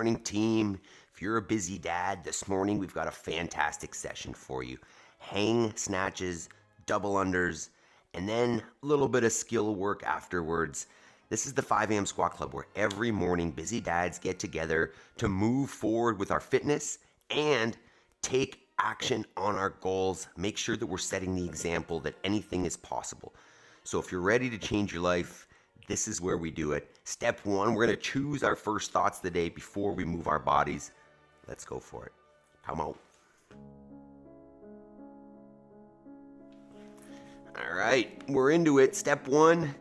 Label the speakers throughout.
Speaker 1: morning, team. If you're a busy dad, this morning we've got a fantastic session for you. Hang snatches, double unders, and then a little bit of skill work afterwards. This is the 5 a.m. Squat Club, where every morning busy dads get together to move forward with our fitness and take action on our goals. Make sure that we're setting the example that anything is possible. So if you're ready to change your life, this is where we do it. Step 1, we're going to choose our first thoughts of the day before we move our bodies. Let's go for it. Come on. All right, we're into it. Step 1,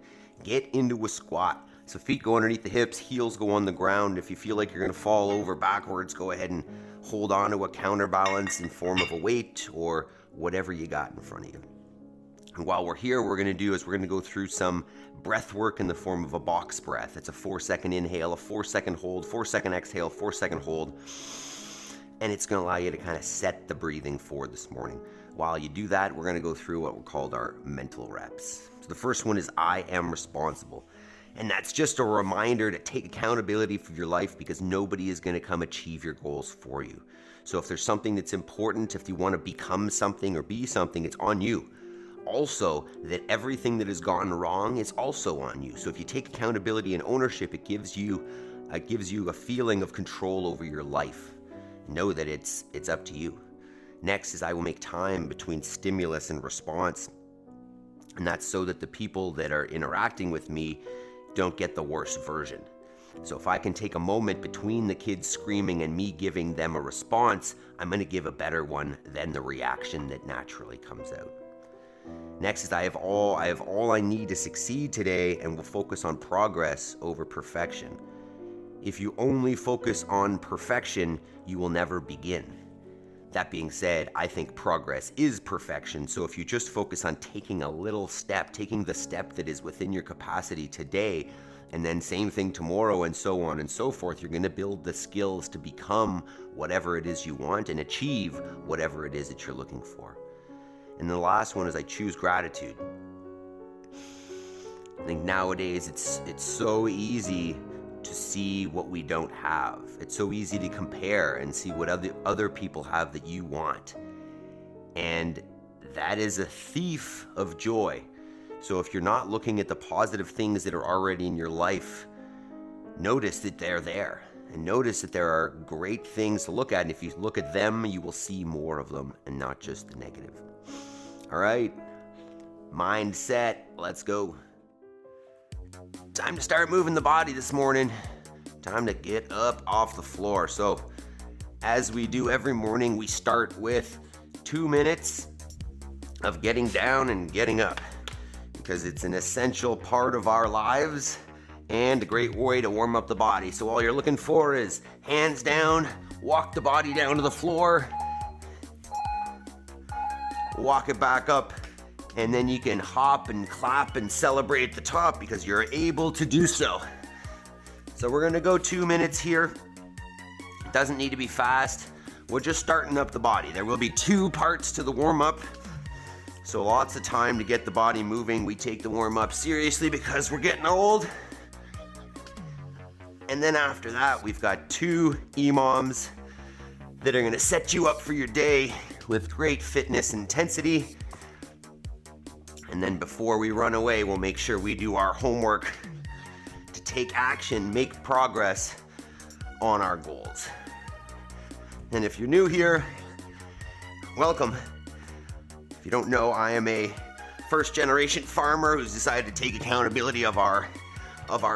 Speaker 1: get into a squat. So feet go underneath the hips, heels go on the ground. If you feel like you're going to fall over backwards, go ahead and hold on to a counterbalance in form of a weight or whatever you got in front of you. And while we're here, what we're going to go through some breath work in the form of a box breath. It's a 4-second inhale, a 4-second hold, 4-second exhale, 4-second hold. And it's going to allow you to kind of set the breathing for this morning. While you do that, we're going to go through what we called our mental reps. So the first one is I am responsible. And that's just a reminder to take accountability for your life, because nobody is going to come achieve your goals for you. So if there's something that's important, if you want to become something or be something, it's on you. Also, that everything that has gone wrong is also on you. So if you take accountability and ownership, it gives you a feeling of control over your life. Know that it's up to you. Next is I will make time between stimulus and response. And that's so that the people that are interacting with me don't get the worst version. So if I can take a moment between the kids screaming and me giving them a response, I'm going to give a better one than the reaction that naturally comes out. Next is I have all I need to succeed today, and will focus on progress over perfection. If you only focus on perfection, you will never begin. That being said, I think progress is perfection. So if you just focus on taking a little step, taking the step that is within your capacity today, and then same thing tomorrow, and so on and so forth, you're going to build the skills to become whatever it is you want and achieve whatever it is that you're looking for. And the last one is I choose gratitude. I think nowadays it's so easy to see what we don't have. It's so easy to compare and see what other people have that you want. And that is a thief of joy. So if you're not looking at the positive things that are already in your life, notice that they're there. And notice that there are great things to look at. And if you look at them, you will see more of them and not just the negative. All right, mindset, let's go. Time to start moving the body this morning. Time to get up off the floor. So as we do every morning, we start with 2 minutes of getting down and getting up, because it's an essential part of our lives and a great way to warm up the body. So all you're looking for is hands down, walk the body down to the floor, walk it back up, and then you can hop and clap and celebrate at the top because you're able to do so. So we're gonna go 2 minutes here. It doesn't need to be fast. We're just starting up the body. There will be 2 parts to the warm-up, so lots of time to get the body moving. We take the warm-up seriously because we're getting old. And then after that, we've got 2 EMOMs that are gonna set you up for your day with great fitness intensity. And then before we run away, we'll make sure we do our homework to take action, make progress on our goals. And if you're new here, welcome. If you don't know, I am a first-generation farmer who's decided to take accountability of our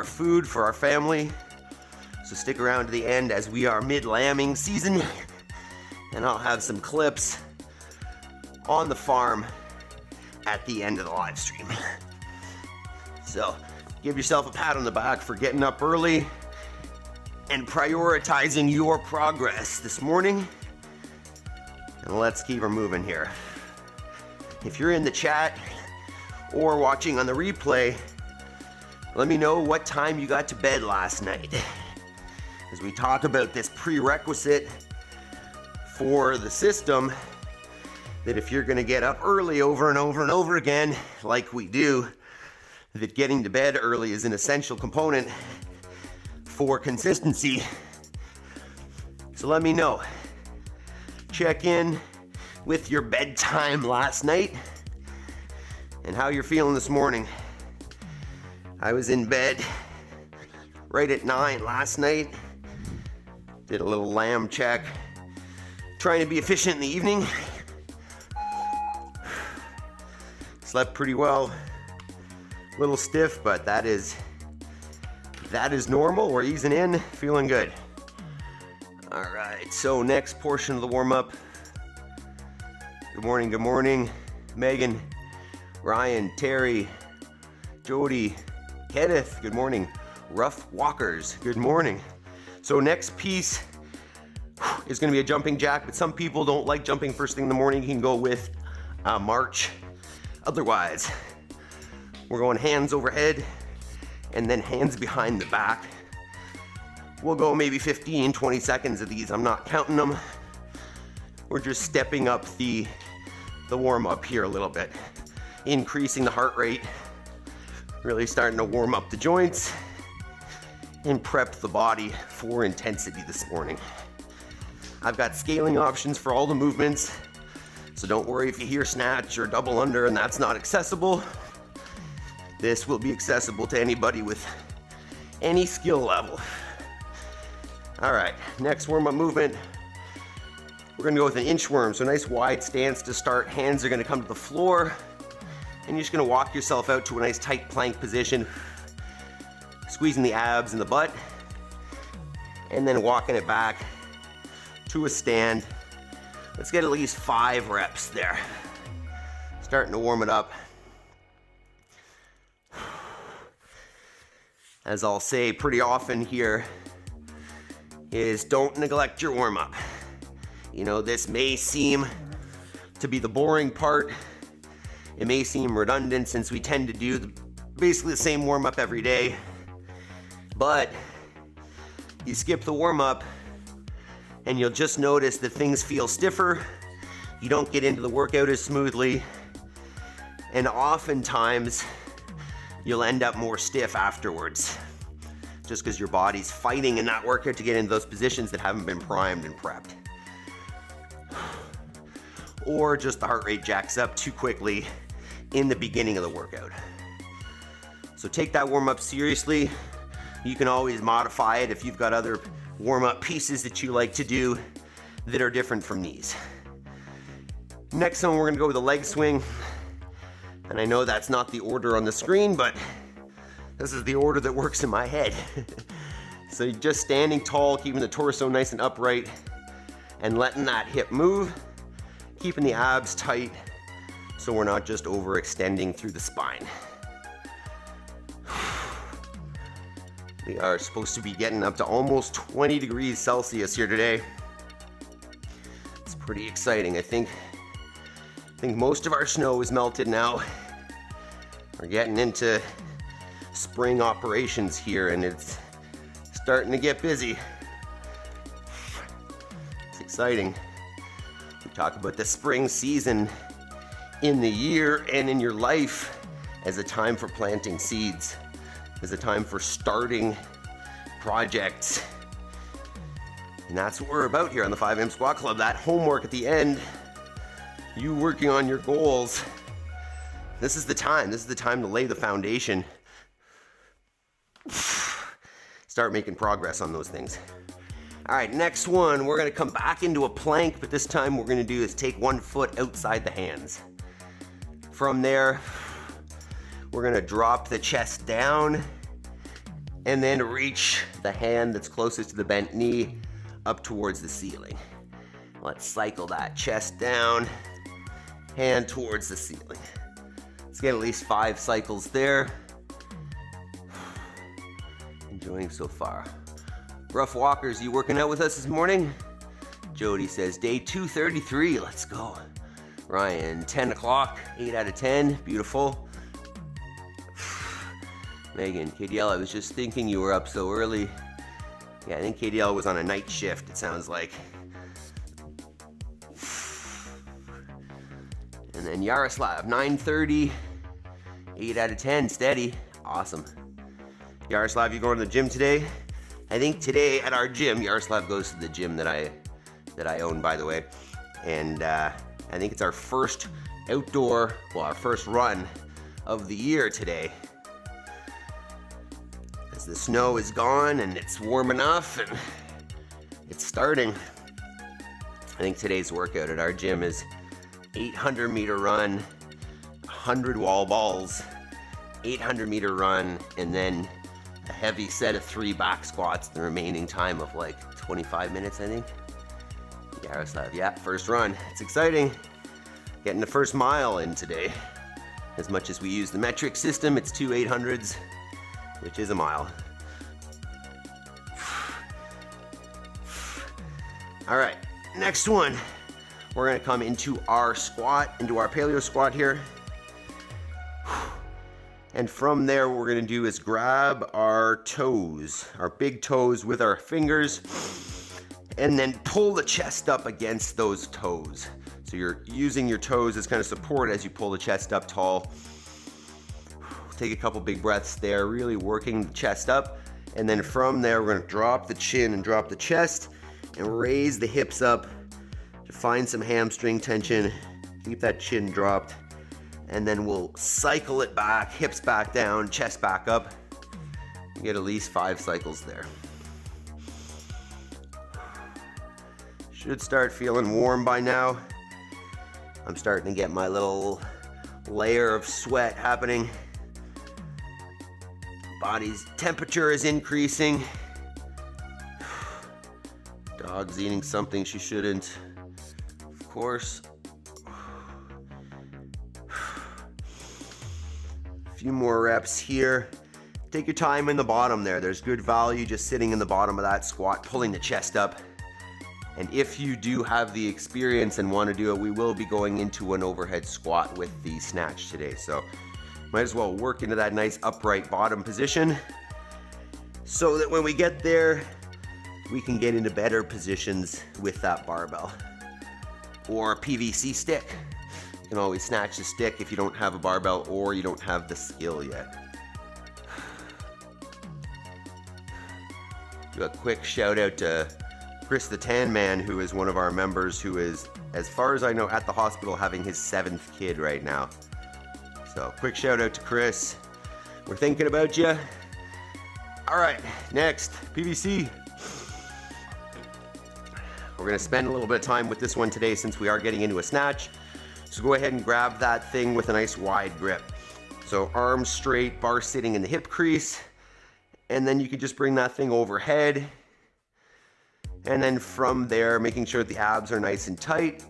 Speaker 1: food for our family. So stick around to the end as we are mid-lambing season, and I'll have some clips on the farm at the end of the live stream. So give yourself a pat on the back for getting up early and prioritizing your progress this morning. And let's keep her moving here. If you're in the chat or watching on the replay, let me know what time you got to bed last night, as we talk about this prerequisite for the system, that if you're going to get up early over and over and over again, like we do, that getting to bed early is an essential component for consistency So let me know. Check in with your bedtime last night and how you're feeling this morning. I was in bed right at 9 last night. Did a little lamb check. Trying to be efficient in the evening. Slept pretty well. A little stiff, but that is normal. We're easing in, feeling good. All right, so next portion of the warm-up. Good morning, Megan, Ryan, Terry, Jody, Kenneth, good morning. Rough Walkers, good morning. So next piece is gonna be a jumping jack, but some people don't like jumping first thing in the morning. You can go with a march. Otherwise, we're going hands overhead and then hands behind the back. We'll go maybe 15, 20 seconds of these. I'm not counting them. We're just stepping up the warm up here a little bit, increasing the heart rate, really starting to warm up the joints and prep the body for intensity this morning. I've got scaling options for all the movements, so don't worry if you hear snatch or double under and that's not accessible. This will be accessible to anybody with any skill level. All right, next warm-up movement. We're gonna go with an inchworm, so nice wide stance to start. Hands are gonna come to the floor, and you're just gonna walk yourself out to a nice tight plank position, squeezing the abs and the butt, and then walking it back to a stand. Let's get at least 5 reps there. Starting to warm it up. As I'll say pretty often here, is don't neglect your warm-up. You know, this may seem to be the boring part. It may seem redundant since we tend to do basically the same warm-up every day. But you skip the warm-up and you'll just notice that things feel stiffer. You don't get into the workout as smoothly. And oftentimes, you'll end up more stiff afterwards, just because your body's fighting in that workout to get into those positions that haven't been primed and prepped. Or just the heart rate jacks up too quickly in the beginning of the workout. So take that warm-up seriously. You can always modify it if you've got other warm-up pieces that you like to do that are different from these. Next one, we're gonna go with a leg swing. And I know that's not the order on the screen, but this is the order that works in my head. So you're just standing tall, keeping the torso nice and upright, and letting that hip move, keeping the abs tight so we're not just overextending through the spine. We are supposed to be getting up to almost 20 degrees Celsius here today. It's pretty exciting. I think most of our snow is melted now. We're getting into spring operations here and it's starting to get busy. It's exciting. We talk about the spring season in the year and in your life as a time for planting seeds, as a time for starting projects. And that's what we're about here on the 5am Squat Club, that homework at the end, you working on your goals. This is the time to lay the foundation. Start making progress on those things. All right, next one, we're gonna come back into a plank, but this time what we're gonna do is take one foot outside the hands. From there, we're gonna drop the chest down and then reach the hand that's closest to the bent knee up towards the ceiling. Let's cycle that chest down, hand towards the ceiling. Let's get at least 5 cycles there. Enjoying so far. Rough Walkers, you working out with us this morning? Jody says, day 233, let's go. Ryan, 10 o'clock, 8 out of 10, beautiful. Megan, KDL, I was just thinking you were up so early. Yeah, I think KDL was on a night shift, it sounds like. And then Yaroslav, 9:30, 8 out of 10, steady, awesome. Yaroslav, you going to the gym today? I think today at our gym, Yaroslav goes to the gym that I own, by the way, and I think it's our first outdoor, well, our first run of the year today. As the snow is gone and it's warm enough and it's starting. I think today's workout at our gym is 800-meter run, 100 wall balls, 800-meter run, and then a heavy set of 3 back squats, the remaining time of like 25 minutes, I think. Yaroslav, yeah, first run. It's exciting. Getting the first mile in today. As much as we use the metric system, it's 2 800s, which is a mile. All right, next one. We're gonna come into our squat, into our paleo squat here. And from there, what we're gonna do is grab our toes, our big toes with our fingers, and then pull the chest up against those toes. So you're using your toes as kind of support as you pull the chest up tall. Take a couple big breaths there, really working the chest up. And then from there, we're gonna drop the chin and drop the chest and raise the hips up to find some hamstring tension. Keep that chin dropped. And then we'll cycle it back, hips back down, chest back up. You get at least 5 cycles there. Should start feeling warm by now. I'm starting to get my little layer of sweat happening. Body's temperature is increasing. Dog's eating something she shouldn't, of course. A few more reps here. Take your time in the bottom there. There's good value just sitting in the bottom of that squat, pulling the chest up. And if you do have the experience and want to do it, we will be going into an overhead squat with the snatch today. So might as well work into that nice upright bottom position so that when we get there, we can get into better positions with that barbell or PVC stick. You can always snatch the stick if you don't have a barbell or you don't have the skill yet. Do a quick shout out to Chris the Tan Man, who is one of our members, who is, as far as I know, at the hospital having his 7th kid right now. So quick shout out to Chris. We're thinking about you. All right, next, PVC. We're gonna spend a little bit of time with this one today since we are getting into a snatch. So go ahead and grab that thing with a nice wide grip. So arms straight, bar sitting in the hip crease, and then you can just bring that thing overhead. And then from there, making sure the abs are nice and tight,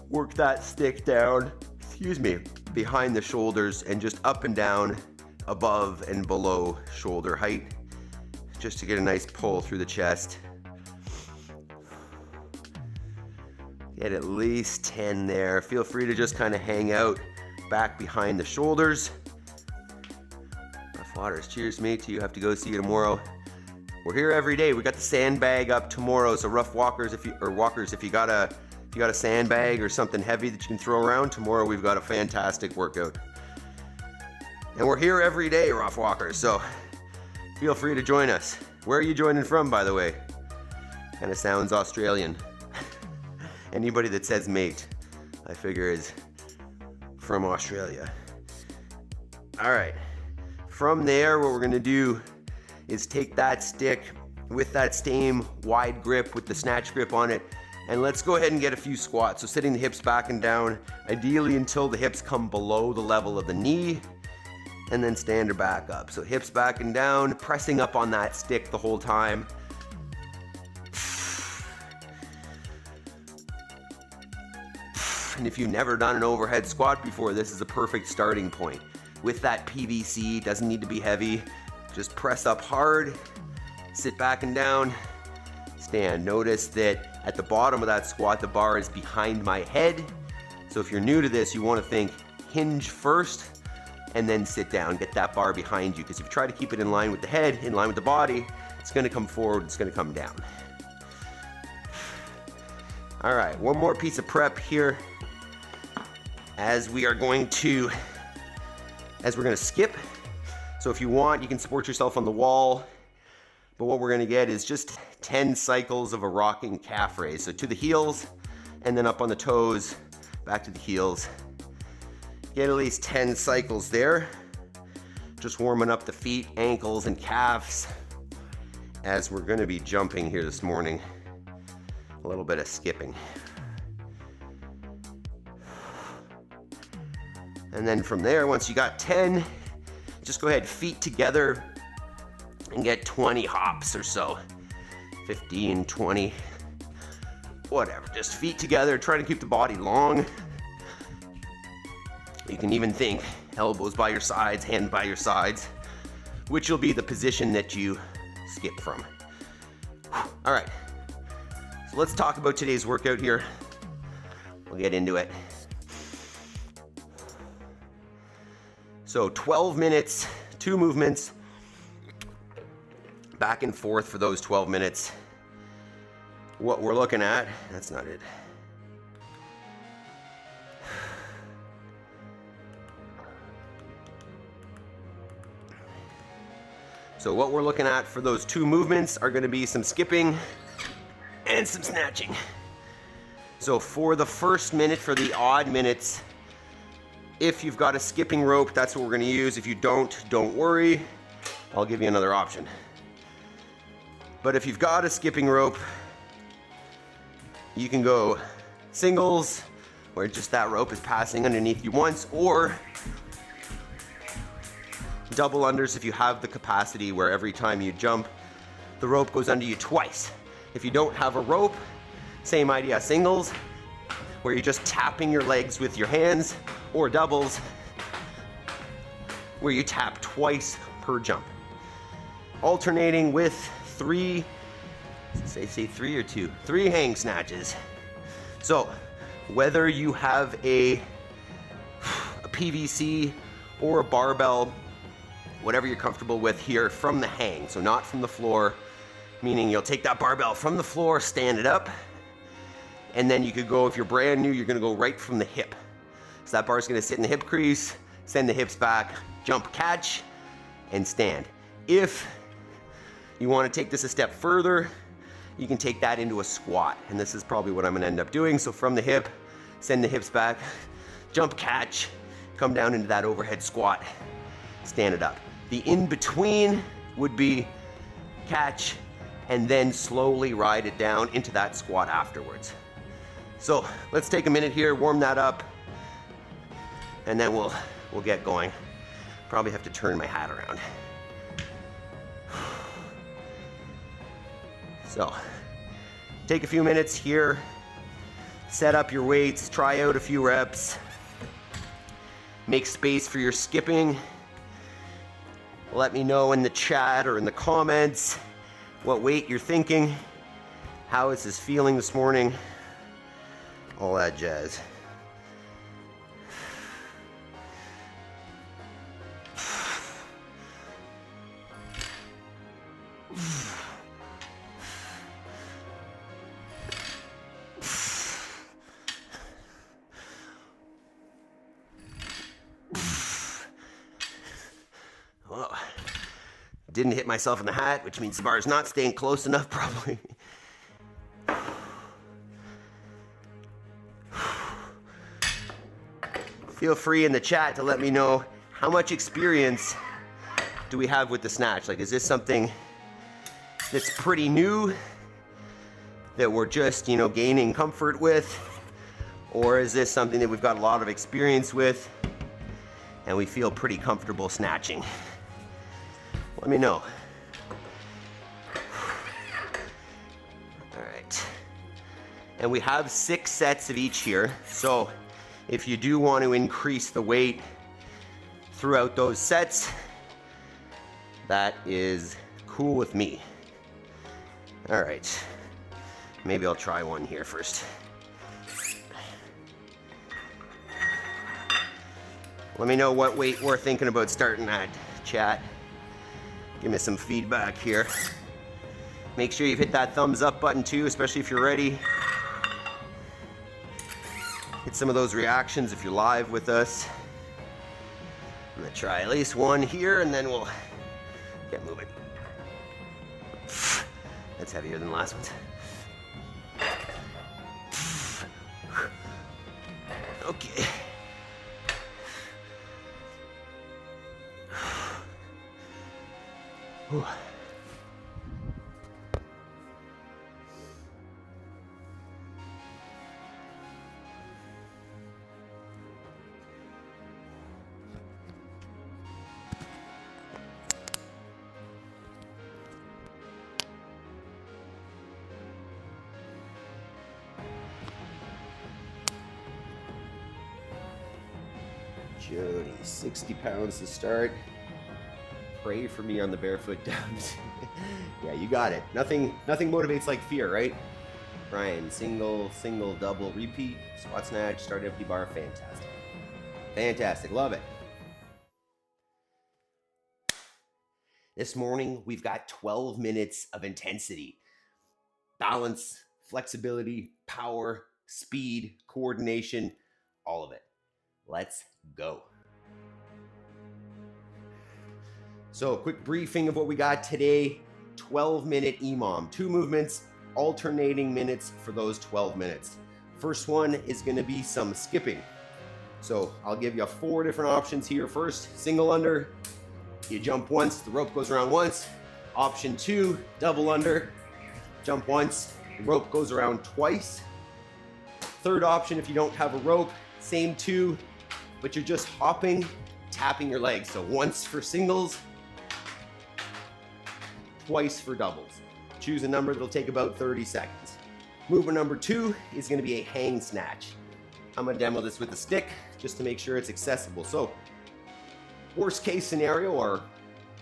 Speaker 1: work that stick down, behind the shoulders and just up and down, above and below shoulder height, just to get a nice pull through the chest. Get at least 10 there. Feel free to just kind of hang out back behind the shoulders. Rough Waters, cheers mate, till you have to go see you tomorrow. We're here every day. We got the sandbag up tomorrow, so Rough Walkers, if you got a sandbag or something heavy that you can throw around, tomorrow we've got a fantastic workout. And we're here every day, Rough Walkers, so feel free to join us. Where are you joining from, by the way? Kind of sounds Australian. Anybody that says mate, I figure is from Australia. All right, from there, what we're gonna do is take that stick with that same wide grip with the snatch grip on it, and let's go ahead and get a few squats. So sitting the hips back and down, ideally until the hips come below the level of the knee, and then stand her back up. So hips back and down, pressing up on that stick the whole time. And if you've never done an overhead squat before, this is a perfect starting point. With that PVC, doesn't need to be heavy. Just press up hard, sit back and down, stand. Notice that at the bottom of that squat, the bar is behind my head. So if you're new to this, you want to think hinge first and then sit down. Get that bar behind you, because if you try to keep it in line with the head, in line with the body, it's going to come forward, it's going to come down. All right, one more piece of prep here as we're going to skip. So if you want, you can support yourself on the wall. But what we're gonna get is just 10 cycles of a rocking calf raise. So to the heels, and then up on the toes, back to the heels. Get at least 10 cycles there. Just warming up the feet, ankles, and calves as we're gonna be jumping here this morning. A little bit of skipping. And then from there, once you got 10, just go ahead, feet together, and get 20 hops or so. 15, 20, whatever. Just feet together, try to keep the body long. You can even think elbows by your sides, hands by your sides, which will be the position that you skip from. All right, so let's talk about today's workout here. We'll get into it. So 12 minutes, 2 movements, back and forth for those 12 minutes. What we're looking at, that's not it. So what we're looking at for those 2 movements are gonna be some skipping and some snatching. So for the first minute, for the odd minutes, if you've got a skipping rope, that's what we're gonna use. If you don't worry, I'll give you another option. But if you've got a skipping rope, you can go singles, where just that rope is passing underneath you once, or double unders if you have the capacity where every time you jump, the rope goes under you twice. If you don't have a rope, same idea, singles, where you're just tapping your legs with your hands, or doubles, where you tap twice per jump. Alternating with 3, say 3 or 2? 3 hang snatches. So whether you have a PVC or a barbell, whatever you're comfortable with here, from the hang, so not from the floor, meaning you'll take that barbell from the floor, stand it up, and then you could go, if you're brand new, you're gonna go right from the hip. So that bar's gonna sit in the hip crease, send the hips back, jump, catch, and stand. If you wanna take this a step further, you can take that into a squat, and this is probably what I'm gonna end up doing. So from the hip, send the hips back, jump, catch, come down into that overhead squat, stand it up. The in-between would be catch, and then slowly ride it down into that squat afterwards. So let's take a minute here, warm that up, and then we'll get going. Probably have to turn my hat around. So take a few minutes here, set up your weights, try out a few reps, make space for your skipping. Let me know in the chat or in the comments what weight you're thinking, how is this feeling this morning, all that jazz. Well, didn't hit myself in the hat, which means the bar is not staying close enough, probably. Feel free in the chat to let me know how much experience do we have with the snatch. Like, is this something that's pretty new that we're just, gaining comfort with? Or is this something that we've got a lot of experience with and we feel pretty comfortable snatching? Let me know. All right. And we have 6 sets of each here. So if you do want to increase the weight throughout those sets, that is cool with me. All right. Maybe I'll try one here first. Let me know what weight we're thinking about starting at, chat. Give me some feedback here. Make sure you've hit that thumbs up button too, especially if you're ready. Hit some of those reactions if you're live with us. I'm gonna try at least one here and then we'll get moving. That's heavier than the last ones. Okay. Whew. Jody, 60 pounds to start. Pray for me on the barefoot dumps. Yeah, you got it. Nothing motivates like fear, right? Brian, single, double, repeat, squat snatch, start empty bar, fantastic. Fantastic, love it. This morning, we've got 12 minutes of intensity. Balance, flexibility, power, speed, coordination, all of it. Let's go. So, quick briefing of what we got today. 12-minute EMOM. 2 movements, alternating minutes for those 12 minutes. First one is going to be some skipping. So, I'll give you 4 different options here. First, single under. You jump once, the rope goes around once. Option 2, double under. Jump once, the rope goes around twice. Third option, if you don't have a rope, same 2, but you're just hopping, tapping your legs. So once for singles, twice for doubles. Choose a number that'll take about 30 seconds. Movement number 2 is going to be a hang snatch. I'm going to demo this with a stick just to make sure it's accessible. So worst case scenario or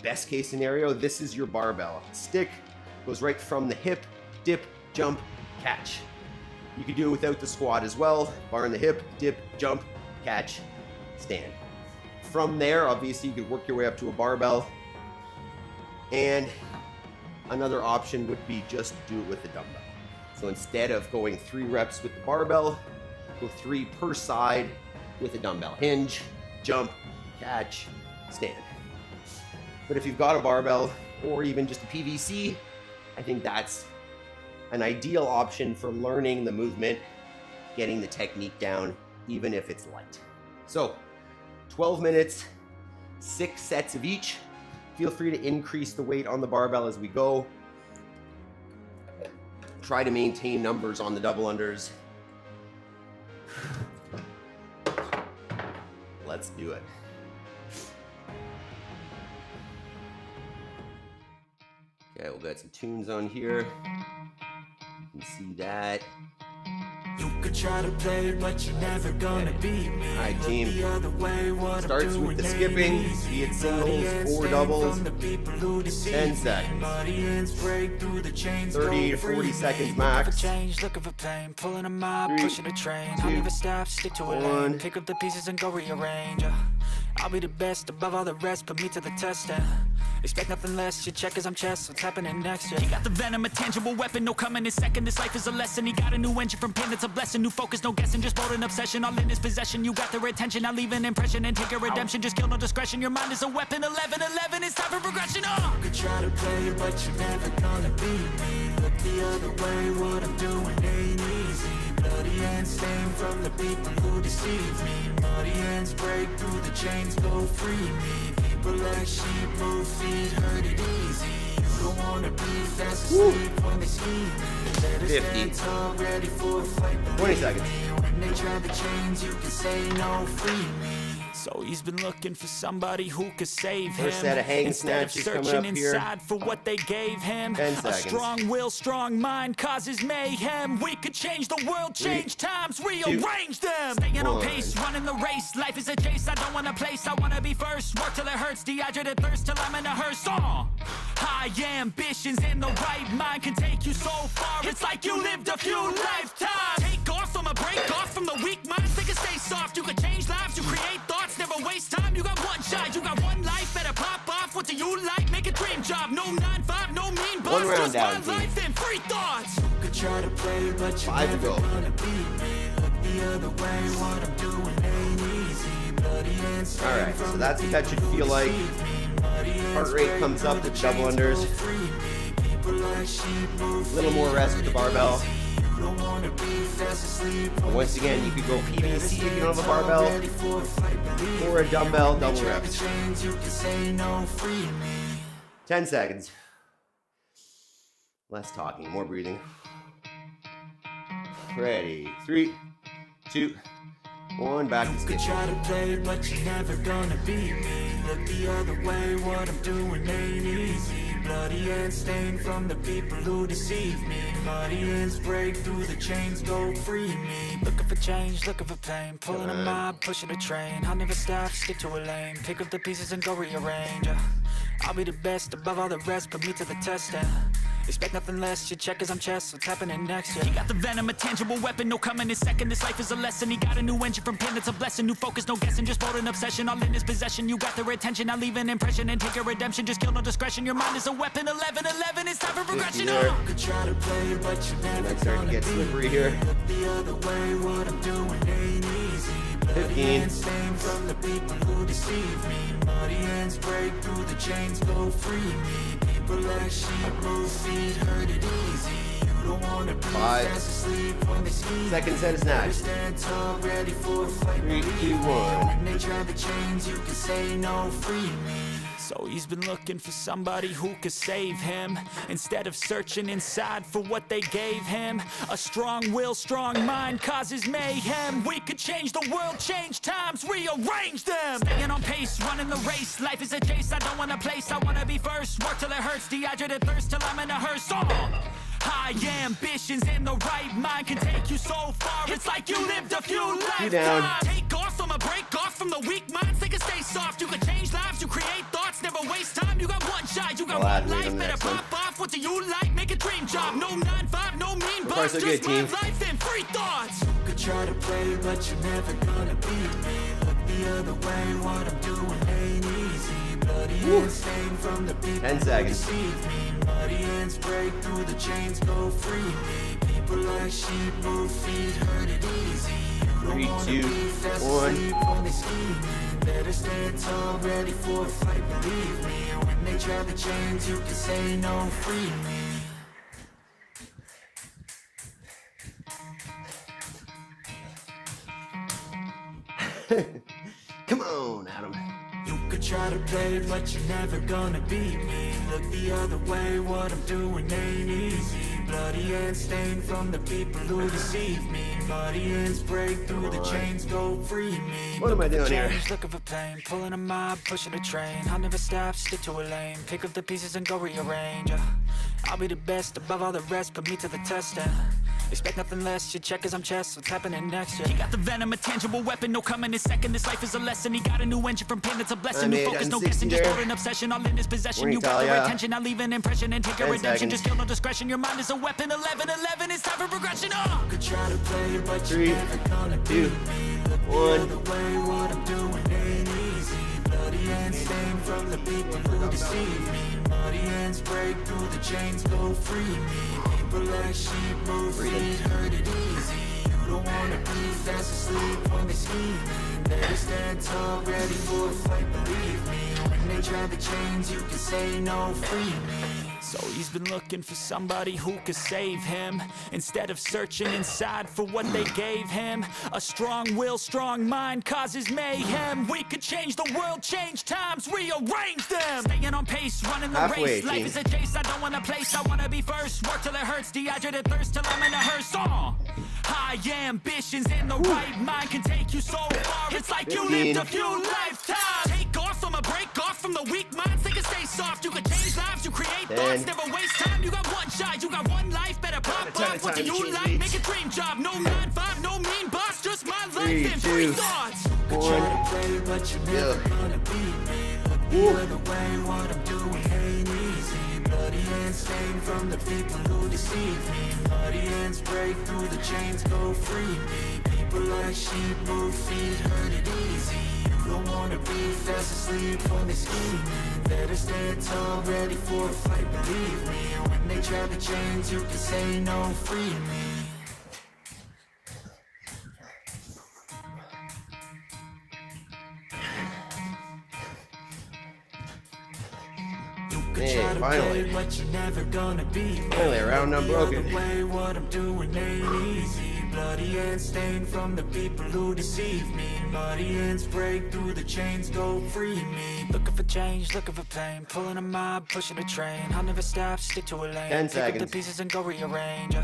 Speaker 1: best case scenario, this is your barbell. Stick goes right from the hip, dip, jump, catch. You could do it without the squat as well. Bar in the hip, dip, jump, catch, stand. From there, obviously, you could work your way up to a barbell. And another option would be just do it with the dumbbell. So instead of going 3 reps with the barbell, go 3 per side with a dumbbell. Hinge, jump, catch, stand. But if you've got a barbell or even just a PVC, I think that's an ideal option for learning the movement, getting the technique down, even if it's light. So 12 minutes, 6 sets of each. Feel free to increase the weight on the barbell as we go. Try to maintain numbers on the double unders. Let's do it. Okay, we'll get some tunes on here. You can see that.
Speaker 2: You could try to play, but you're never gonna beat me.
Speaker 1: All right, team. Starts with the skipping, be it singles or doubles. 10 seconds. 30 to 40 seconds max.
Speaker 2: Looking for pain, pulling a mob,
Speaker 1: 3,
Speaker 2: pushing a train. I'll
Speaker 1: 2,
Speaker 2: never stop, stick to a
Speaker 1: 1.
Speaker 2: lane. Pick up the pieces and go rearrange. I'll be the best above all the rest, put me to the test. Expect nothing less, your check is I'm chess, what's happening next? He got the venom, a tangible weapon, no coming in second. This life is a lesson, he got a new engine from pain, that's a blessing. New focus, no guessing, just bold and obsession, all in his possession. You got their attention, I'll leave an impression and take a redemption. Just kill, no discretion, your mind is a weapon. 11-11, it's time for progression. You could try to play, but you're never gonna beat me. Look the other way, what I'm doing ain't easy. Bloody hands stain from the people who deceive me. Muddy hands break through the chains, go free me. People like sheep, move feet, hurt it easy. You don't wanna be fast asleep when they see me. Better
Speaker 1: 50.
Speaker 2: stand tall, ready for a fight.
Speaker 1: 20 seconds.
Speaker 2: When they try the chains, you can say no, free me. So he's been looking for somebody who could save him.
Speaker 1: First set of hang
Speaker 2: Instead of
Speaker 1: snatches coming
Speaker 2: searching
Speaker 1: up here.
Speaker 2: inside for what they gave him.
Speaker 1: 10
Speaker 2: A
Speaker 1: seconds.
Speaker 2: strong will, strong mind causes mayhem. We could change the world, change times, rearrange them. Staying on
Speaker 1: 1.
Speaker 2: pace, running the race. Life is a chase, I don't want a place, I wanna be first. Work till it hurts, dehydrated thirst till I'm in a hearse. High ambitions and the right mind can take you so far. It's like you lived a few lifetimes. Take off from a break off from the weak minds. Think and stay soft, you can change lives, you create thoughts, never waste time. You got one shot, you got one life, better pop off. What do you like? Make a dream job. No 9-5, no mean boss.
Speaker 1: One round
Speaker 2: Just
Speaker 1: down,
Speaker 2: my
Speaker 1: team.
Speaker 2: life and free thoughts. You could try to play, but you're
Speaker 1: 5 to
Speaker 2: never
Speaker 1: go.
Speaker 2: gonna beat me. Look the other way, what I'm doing ain't easy. Bloody hands.
Speaker 1: All right, so that's what that should feel like. Heart rate comes up with double unders. little more rest with the barbell. And once again, you could go PVC if you don't have a barbell, or a dumbbell, double reps. 10 seconds. Less talking, more breathing. Ready. 3, 2, 1. Back to stitch.
Speaker 2: Try to play, but you're never gonna beat me. Look the other way, what I'm doing ain't easy. Bloody hands stained from the people who deceive me. Muddy hands break through the chains, go free me. Looking for change, looking for pain. Pulling a mob, pushing a train. I'll never stop, stick to a lane. Pick up the pieces and go rearrange. I'll be the best above all the rest, put me to the test. Expect nothing less, you check as I'm chess, what's happening next, yeah. He got the venom, a tangible weapon, no coming in second. This life is a lesson, he got a new engine from pain, it's a blessing. New focus, no guessing, just hold an obsession. All in his possession, you got their attention. I'll leave an impression and take a redemption. Just kill no discretion, your mind is a weapon. 11-11, it's time for progression. Could try to play, but you never
Speaker 1: starting to get slippery here.
Speaker 2: Look the other way, what I'm doing ain't easy.
Speaker 1: 15.
Speaker 2: From the people who deceive me. Muddy hands break through the chains, go free me. People like sheep move feet, heard it easy. You don't wanna be
Speaker 1: 5.
Speaker 2: fast asleep when they scheme.
Speaker 1: Second set of snatch.
Speaker 2: Stand tall, ready for a fight.
Speaker 1: 3, 2, 1.
Speaker 2: When they try the chains, you can say no, free me. So he's been looking for somebody who could save him, instead of searching inside for what they gave him. A strong will, strong mind causes mayhem. We could change the world, change times, rearrange them. Staying on pace, running the race. Life is a chase, I don't want a place, I wanna be first. Work till it hurts, dehydrated thirst till I'm in a hearse. High ambitions in the right mind can take you so far. It's like you lived a few lifetimes. Take off from a break off from the weak minds. They can stay soft. You can change lives. You create thoughts. Never waste time. You got one shot. You got one life. Better pop off. What do you like? Make a dream job. No 9-5. No mean boss. Just my life and free thoughts. You could try to play, but you're never gonna beat me. Look the other way. What I'm doing ain't easy. Bloody hands stained from the people
Speaker 1: 10 seconds.
Speaker 2: who deceive me. Muddy hands break through the chains, go free me. People like sheep move feet, heard it easy. You
Speaker 1: 3,
Speaker 2: don't
Speaker 1: 2,
Speaker 2: wanna be fast
Speaker 1: 1.
Speaker 2: asleep when they scheme. Better stand tall, ready for a fight, believe me. When they try the chains, you can say no, free me.
Speaker 1: Come on, Adam.
Speaker 2: You could try to play, but you're never gonna beat me. Look the other way, what I'm doing ain't easy. Bloody hands stained from the people who deceive me. Muddy hands break through the chains, go free me.
Speaker 1: What am I doing here?
Speaker 2: Looking for pain, pulling a mob, pushing a train. I'll never stop, stick to a lane. Pick up the pieces and go rearrange. I'll be the best above all the rest, put me to the test. Expect nothing less, you check as I'm chess, what's happening next, yeah. He got the venom, a tangible weapon, no coming in second. This life is a lesson, he got a new engine from pain, it's a blessing. New focus, no guessing, just hold an obsession, all in his possession. You got their attention, I'll leave an impression and take a redemption. Just kill no discretion, your mind is a weapon. 11-11, it's time for progression. Could try to play, but
Speaker 1: 3, 2, 1.
Speaker 2: the way what I'm doing ain't easy. Bloody hands stained from the people who deceive me. Muddy hands break through the chains, go free me. People like sheep move feet, heard it easy. You don't wanna be fast asleep when they scheme. Better stand tall, ready for a fight, believe me. When they try the chains, you can say no, free me. So he's been looking for somebody who could save him, instead of searching inside for what they gave him. A strong will, strong mind causes mayhem. We could change the world, change times, rearrange them. Staying on pace, running the race. Life is a chase, I don't want a place, I wanna be first. Work till it hurts, dehydrated thirst till I'm in a hearse. High ambitions in the right mind can take you so far. It's like 15. You lived a few lifetimes. Take off from a break off from the weak minds. They can stay soft. You can change lives. You create thoughts. Never waste time. You got one shot. You got one life. Better pop off. What do you like? Make a dream job. No 9-5. No mean boss. Just my life and free thoughts. Could try to play, but you're never gonna beat me. Look the other way. What I'm doing ain't easy. Bloody hands stained from the people who deceive me. Muddy hands break through the chains, go free me. People like sheep move feet, heard it easy. You don't wanna be fast asleep when they scheme. Better stand tall, ready for a fight, believe me. When they try the chains, you can say no, free me.
Speaker 1: Hey, finally. Finally, a round unbroken.
Speaker 2: What I'm doing ain't easy. Bloody hands stained from the people who deceive me. Muddy hands break through the chains, go free me. Looking for change, looking for pain. Pulling a mob, pushing a train. I'll never stop, stick to a lane.
Speaker 1: 10
Speaker 2: Pick up the
Speaker 1: seconds.
Speaker 2: pieces and go rearrange.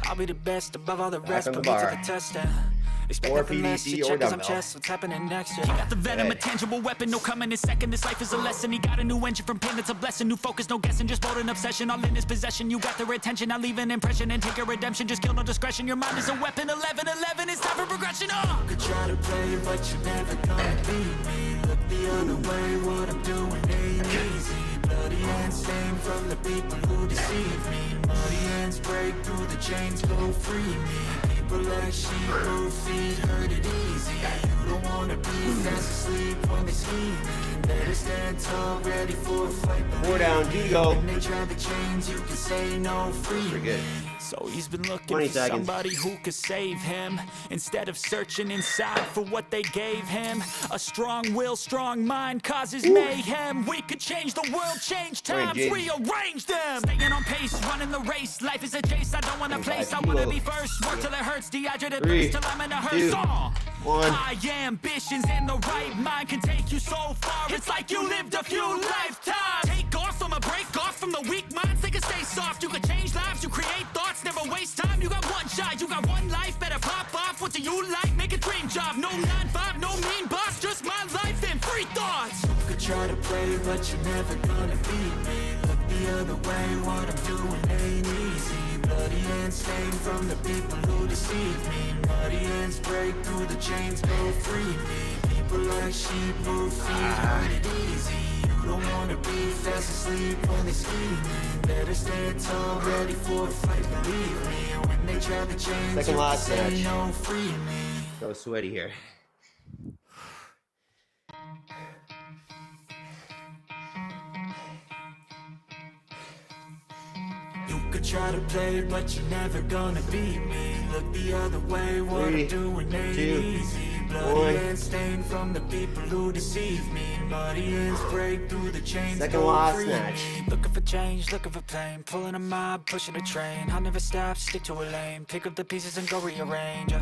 Speaker 2: I'll be the best above all the rest.
Speaker 1: on the
Speaker 2: Put me to
Speaker 1: bar.
Speaker 2: the test. Expect
Speaker 1: Or
Speaker 2: nothing less.
Speaker 1: PVC
Speaker 2: You
Speaker 1: or
Speaker 2: check as I'm
Speaker 1: dumbbell.
Speaker 2: chest. What's happening next? Yeah. He got the venom, a tangible weapon. No coming in second. This life is a lesson. He got a new engine from pain. It's a blessing. New focus, no guessing. Just bold and obsession. All in his possession. You got their attention. I leave an impression and take a redemption. Just kill no discretion. Your mind is a weapon. 11-11. It's time for progression. Oh. Could try to play, but you're never gonna beat me. Look the other way. What I'm doing ain't easy. Bloody hands stained from the people who deceive me. Muddy hands break through the chains. Go free me. People like sheep move feet, heard it easy. You don't wanna be fast asleep when they scheme. Better stand tall, ready for a fight.
Speaker 1: 4 down, 2 to go.
Speaker 2: When they try to change, you can say no, free
Speaker 1: Pretty good.
Speaker 2: me. So he's been looking
Speaker 1: 20
Speaker 2: for
Speaker 1: seconds.
Speaker 2: somebody who could save him, instead of searching inside for what they gave him. A strong will, strong mind causes mayhem. We could change the world, change times,
Speaker 1: James.
Speaker 2: rearrange them. Staying on pace, running the race. Life is a chase, I don't want a place. I wanna be first, work till it hurts. Dehydrated
Speaker 1: 3,
Speaker 2: thirst till I'm in a
Speaker 1: 2,
Speaker 2: hearse.
Speaker 1: 1.
Speaker 2: High ambitions and the right mind can take you so far. It's like you lived a few lifetimes. Take off from a break off from the weak minds. They can stay soft. You can change lives. You create thoughts. Never waste time. You got one shot. You got one life. Better pop off. What do you like? Make a dream job. No 9-5. No mean boss. Just my life and free thoughts. You could try to play, but you're never gonna beat me. Look the other way. What I'm doing ain't easy. Bloody hands stained from the people who deceive me. Muddy hands break through the chains, go free me. People like sheep move feet, heard it easy. You don't wanna be fast asleep when they scheming. Better stand tall, ready for a fight, believe me. When they try to change,
Speaker 1: Second
Speaker 2: you
Speaker 1: last
Speaker 2: can say
Speaker 1: snatch.
Speaker 2: no, free me.
Speaker 1: So sweaty here.
Speaker 2: You could try to play, but you're never gonna beat me. Look the other way, what
Speaker 1: 3,
Speaker 2: I'm doing ain't
Speaker 1: 2,
Speaker 2: easy. Bloody
Speaker 1: 1.
Speaker 2: hands stained from the people who deceive me. Muddy hands break through the chains.
Speaker 1: Second
Speaker 2: go
Speaker 1: last
Speaker 2: free
Speaker 1: snatch.
Speaker 2: me. Looking for change, looking for pain. Pulling a mob, pushing a train. I'll never stop, stick to a lane. Pick up the pieces and go rearrange.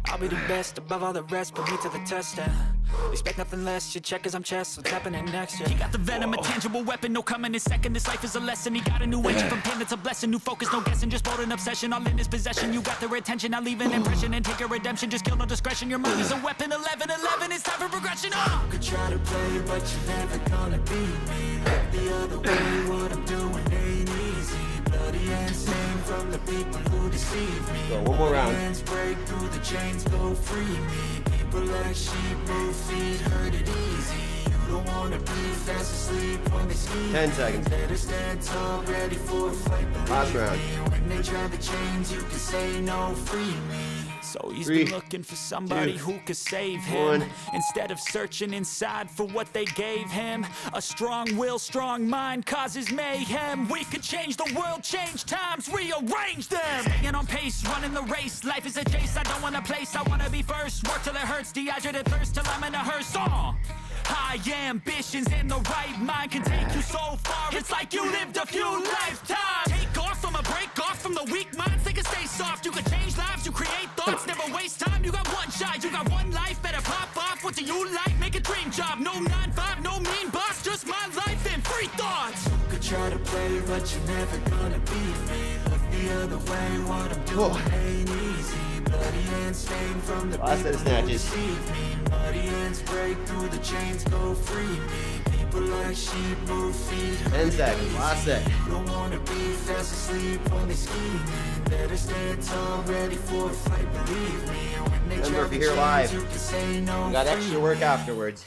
Speaker 2: I'll be the best above all the rest, put me to the test. Expect nothing less, you check as I'm chest. What's happening next? He got the venom, a tangible weapon. No coming in second. This life is a lesson. He got a new engine from pain. It's a blessing. New focus, no guessing. Just bold and obsession. All in his possession. You got their attention. I leave an impression and take a redemption. Just kill no discretion. Your mind is a weapon. 11-11. It's time for progression. Oh. You could try to play, but you're never gonna beat me. Look the other way. What I'm doing ain't easy. Bloody hands stained from the people who deceive me.
Speaker 1: Go, one more round.
Speaker 2: Hands break through the chains, go free me. People like sheep move feet, heard it easy. You don't wanna be fast asleep when they scheme.
Speaker 1: 10 seconds.
Speaker 2: Better stand tall, ready for a fight.
Speaker 1: Last round.
Speaker 2: When they try to change, you can say no, free me. So he's
Speaker 1: 3,
Speaker 2: been looking for somebody
Speaker 1: 2,
Speaker 2: who could save him,
Speaker 1: 1.
Speaker 2: instead of searching inside for what they gave him. A strong will, strong mind causes mayhem. We could change the world, change times, rearrange them. Staying on pace, running the race. Life is a chase, I don't want a place. I wanna be first, work till it hurts. Dehydrated thirst till I'm in a hearse. High ambitions and the right mind can take you so far. It's like you lived a few lifetimes. Take off from a break off from the weak minds. They can stay soft. You can change lives. You create thoughts. Never waste time. You got one shot. You got one life. Better pop off. What do you like? Make a dream job. No 9-5. No mean boss. Just my life and free thoughts. You could try to play, but you're never gonna beat me. Look the other way. What I'm doing ain't easy. Bloody hands stained from the
Speaker 1: Last set of
Speaker 2: people who
Speaker 1: snatches.
Speaker 2: deceive me. Muddy hands break through the chains, go free me. People like sheep move feet.
Speaker 1: 10 seconds. Last set.
Speaker 2: You don't wanna be fast asleep when they scheme. Better stand tall, ready for a fight. Believe me. When they
Speaker 1: Remember,
Speaker 2: try
Speaker 1: if
Speaker 2: to
Speaker 1: you're here live,
Speaker 2: change, you can say no.
Speaker 1: We got
Speaker 2: free
Speaker 1: extra work
Speaker 2: me.
Speaker 1: afterwards.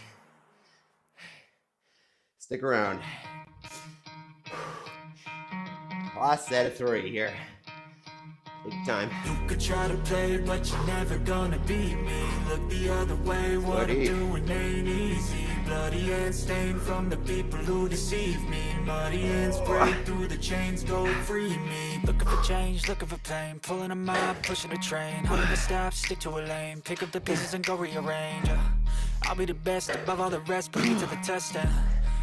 Speaker 1: Stick around. Last set of 3 here. Take your time.
Speaker 2: You could try to play, but you're never gonna beat me. Look the other way, what I'm
Speaker 1: Sweaty.
Speaker 2: doing ain't easy. Bloody hands stained from the people who deceive me. Muddy hands break through the chains, go free me. Looking for change, looking for pain. Pulling a mob, pushing a train. I'll never stop, stick to a lane. Pick up the pieces and go rearrange. I'll be the best above all the rest, put me to the test.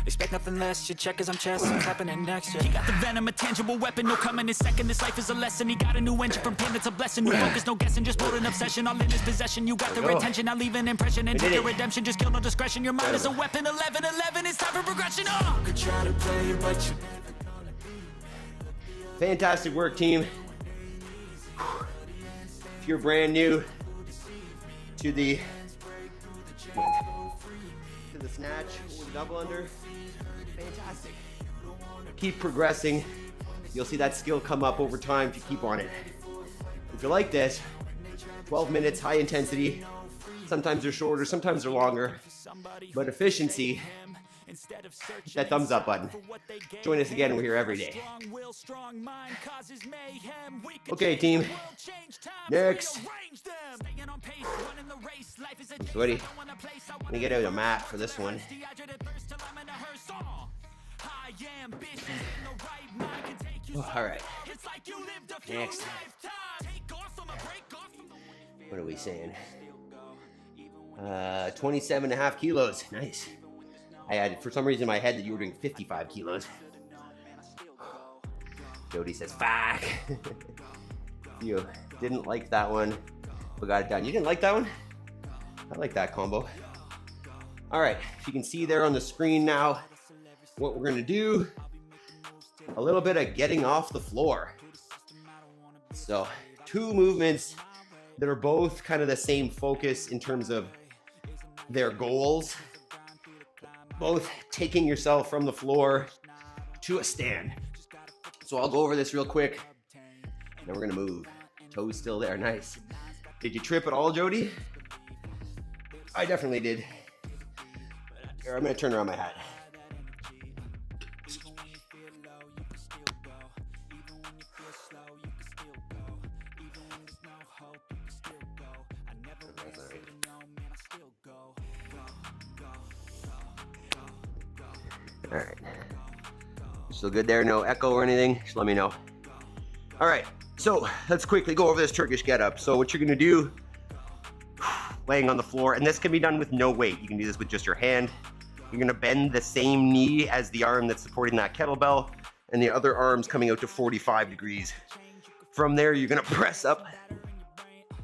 Speaker 2: Expect nothing less, you check as I'm chess, what's happening next, yeah. You got the venom, a tangible weapon, no coming in second. This life is a lesson, he got a new engine from pain, it's a blessing. New focus, no guessing, just build an obsession. All in his possession, you got their attention. I'll leave an impression and take your redemption. Just kill no discretion, your mind is a weapon. 11-11, it's time for progression. Could try to play you, but you
Speaker 1: Fantastic work, team. If you're brand new to the snatch or the double under, fantastic. Keep progressing. You'll see that skill come up over time if you keep on it. If you like this, 12 minutes, high intensity. Sometimes they're shorter, sometimes they're longer, but efficiency, that thumbs up button. Join us again, we're here every day. Okay, team. Next. I'm sweaty. Let me get out a mat for this one. Oh, all right. Next. What are we saying? 27.5 kilos. Nice. I had, for some reason in my head, that you were doing 55 kilos. Jody says, fuck. You didn't like that one, but got it done. You didn't like that one? I like that combo. All right, if you can see there on the screen now, what we're gonna do, a little bit of getting off the floor. So 2 movements that are both kind of the same focus in terms of their goals. Both taking yourself from the floor to a stand. So I'll go over this real quick. Then we're gonna move. Toes still there, nice. Did you trip at all, Jody? I definitely did. Here, I'm gonna turn around my hat. All right, still good there, no echo or anything, just let me know. All right, so let's quickly go over this Turkish get up. So what you're gonna do, laying on the floor, and this can be done with no weight. You can do this with just your hand. You're gonna bend the same knee as the arm that's supporting that kettlebell, and the other arm's coming out to 45 degrees. From there, you're gonna press up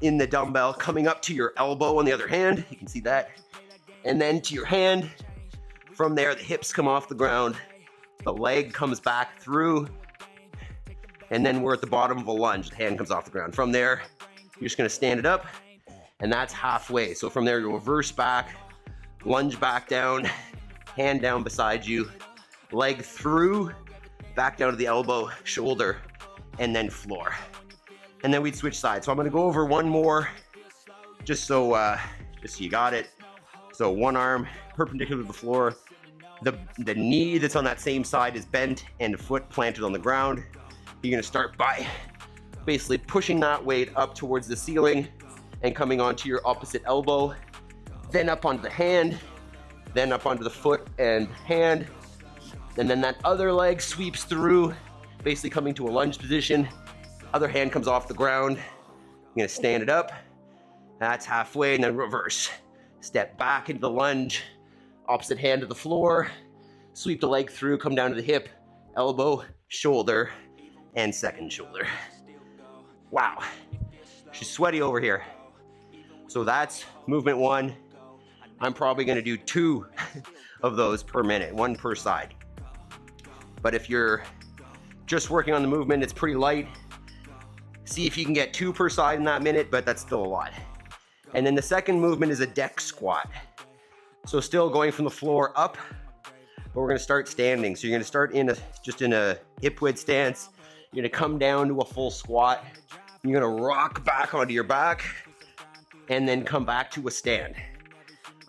Speaker 1: in the dumbbell, coming up to your elbow on the other hand, you can see that, and then to your hand. From there, the hips come off the ground, the leg comes back through, and then we're at the bottom of a lunge. The hand comes off the ground. From there, you're just gonna stand it up, and that's halfway. So from there, you'll reverse back, lunge back down, hand down beside you, leg through, back down to the elbow, shoulder, and then floor. And then we'd switch sides. So I'm gonna go over one more, just so you got it. So one arm perpendicular to the floor. The knee that's on that same side is bent and the foot planted on the ground. You're gonna start by basically pushing that weight up towards the ceiling and coming onto your opposite elbow, then up onto the hand, then up onto the foot and hand, and then that other leg sweeps through, basically coming to a lunge position. Other hand comes off the ground. You're gonna stand it up. That's halfway, and then reverse. Step back into the lunge, opposite hand to the floor, sweep the leg through, come down to the hip, elbow, shoulder, and second shoulder. Wow, she's sweaty over here. So that's movement 1. I'm probably gonna do 2 of those per minute, 1 per side. But if you're just working on the movement, it's pretty light. See if you can get 2 per side in that minute, but that's still a lot. And then the second movement is a deck squat. So still going from the floor up, but we're gonna start standing. So you're gonna start just in a hip width stance. You're gonna come down to a full squat. You're gonna rock back onto your back and then come back to a stand.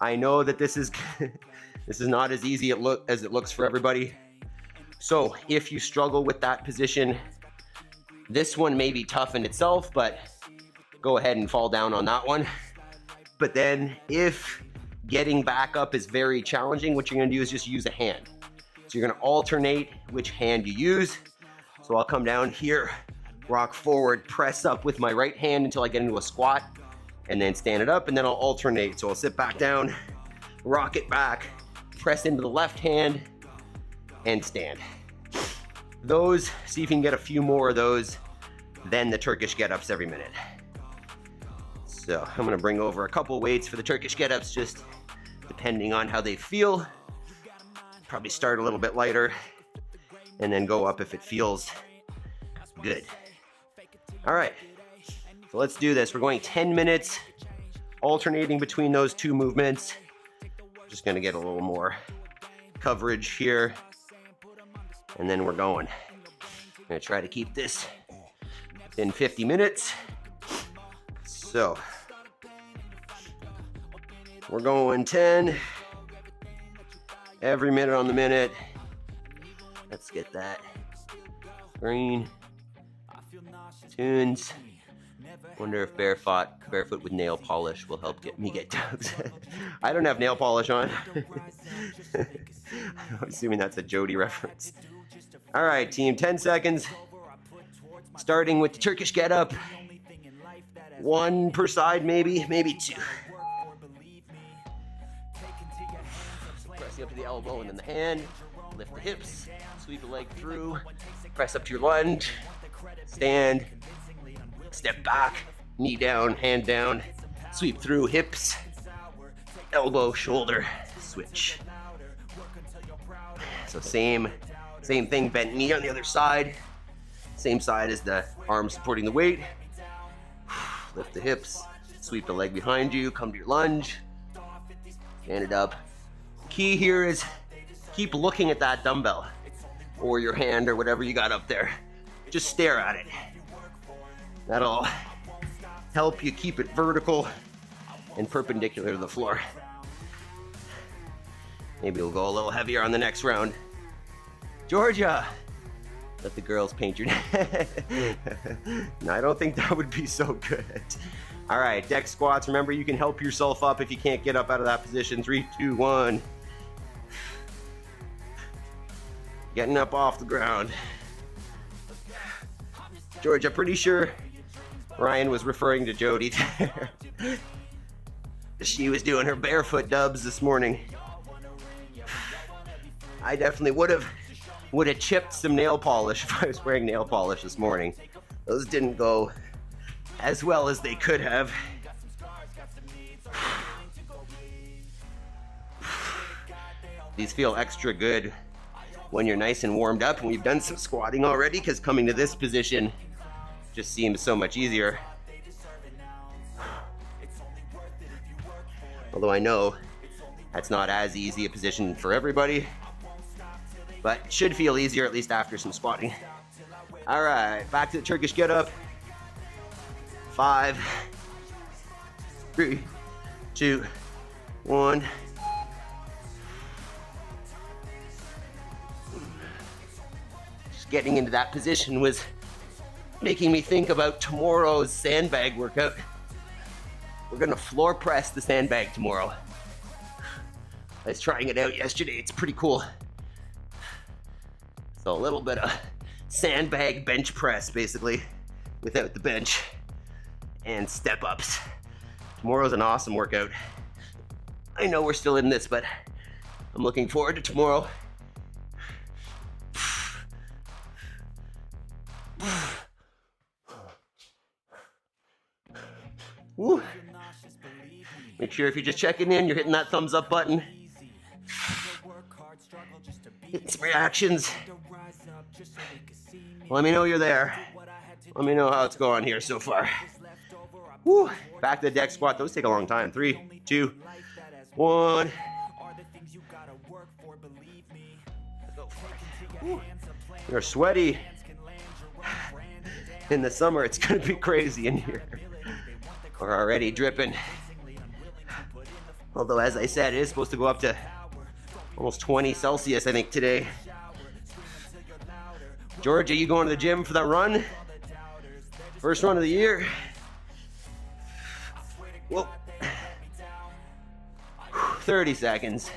Speaker 1: I know that this is not as easy as it looks for everybody. So if you struggle with that position, this one may be tough in itself, but go ahead and fall down on that one. But then if getting back up is very challenging, what you're gonna do is just use a hand. So you're gonna alternate which hand you use. So I'll come down here, rock forward, press up with my right hand until I get into a squat, and then stand it up, and then I'll alternate. So I'll sit back down, rock it back, press into the left hand, and stand. Those, see if you can get a few more of those than the Turkish get-ups every minute. So I'm gonna bring over a couple weights for the Turkish get-ups, just depending on how they feel. Probably start a little bit lighter and then go up if it feels good. All right, so let's do this. We're going 10 minutes, alternating between those two movements. Just gonna get a little more coverage here, and then we're going. I'm gonna try to keep this in 50 minutes. So we're going 10 every minute on the minute. Let's get that green. Tunes. Wonder if barefoot with nail polish will help get me get dubs. I don't have nail polish on. I'm assuming that's a Jody reference. All right, team, 10 seconds. Starting with the Turkish get up. 1 per side, maybe 2. Pressing up to the elbow and then the hand. Lift the hips, sweep the leg through, press up to your lunge, stand, step back, knee down, hand down, sweep through, hips, elbow, shoulder, switch. So same thing, bent knee on the other side, same side as the arm supporting the weight. Lift the hips, sweep the leg behind you, come to your lunge, stand it up. Key here is keep looking at that dumbbell or your hand or whatever you got up there. Just stare at it. That'll help you keep it vertical and perpendicular to the floor. Maybe we'll go a little heavier on the next round. Georgia, let the girls paint your No, I don't think that would be so good. All right, deck squats. Remember, you can help yourself up if you can't get up out of that position. 3, 2, 1. Getting up off the ground. George, I'm pretty sure Ryan was referring to Jody there. She was doing her barefoot dubs this morning. I definitely would have chipped some nail polish if I was wearing nail polish this morning. Those didn't go as well as they could have. These feel extra good when you're nice and warmed up and we've done some squatting already, because coming to this position just seems so much easier. Although I know that's not as easy a position for everybody, but it should feel easier at least after some squatting. All right, back to the Turkish get up. 5, 3, 2, 1. Getting into that position was making me think about tomorrow's sandbag workout. We're gonna floor press the sandbag tomorrow. I was trying it out yesterday, it's pretty cool. So a little bit of sandbag bench press, basically, without the bench, and step ups. Tomorrow's an awesome workout. I know we're still in this, but I'm looking forward to tomorrow. Woo. Make sure if you're just checking in, you're hitting that thumbs up button. Getting some reactions. Let me know you're there. Let me know how it's going here so far. Woo. Back to the deck squat. Those take a long time. 3, 2, 1. Woo. You're sweaty. In the summer, it's gonna be crazy in here. We're already dripping. Although, as I said, it is supposed to go up to almost 20 Celsius, I think, today. George, are you going to the gym for that run? First run of the year. Whoa. 30 seconds.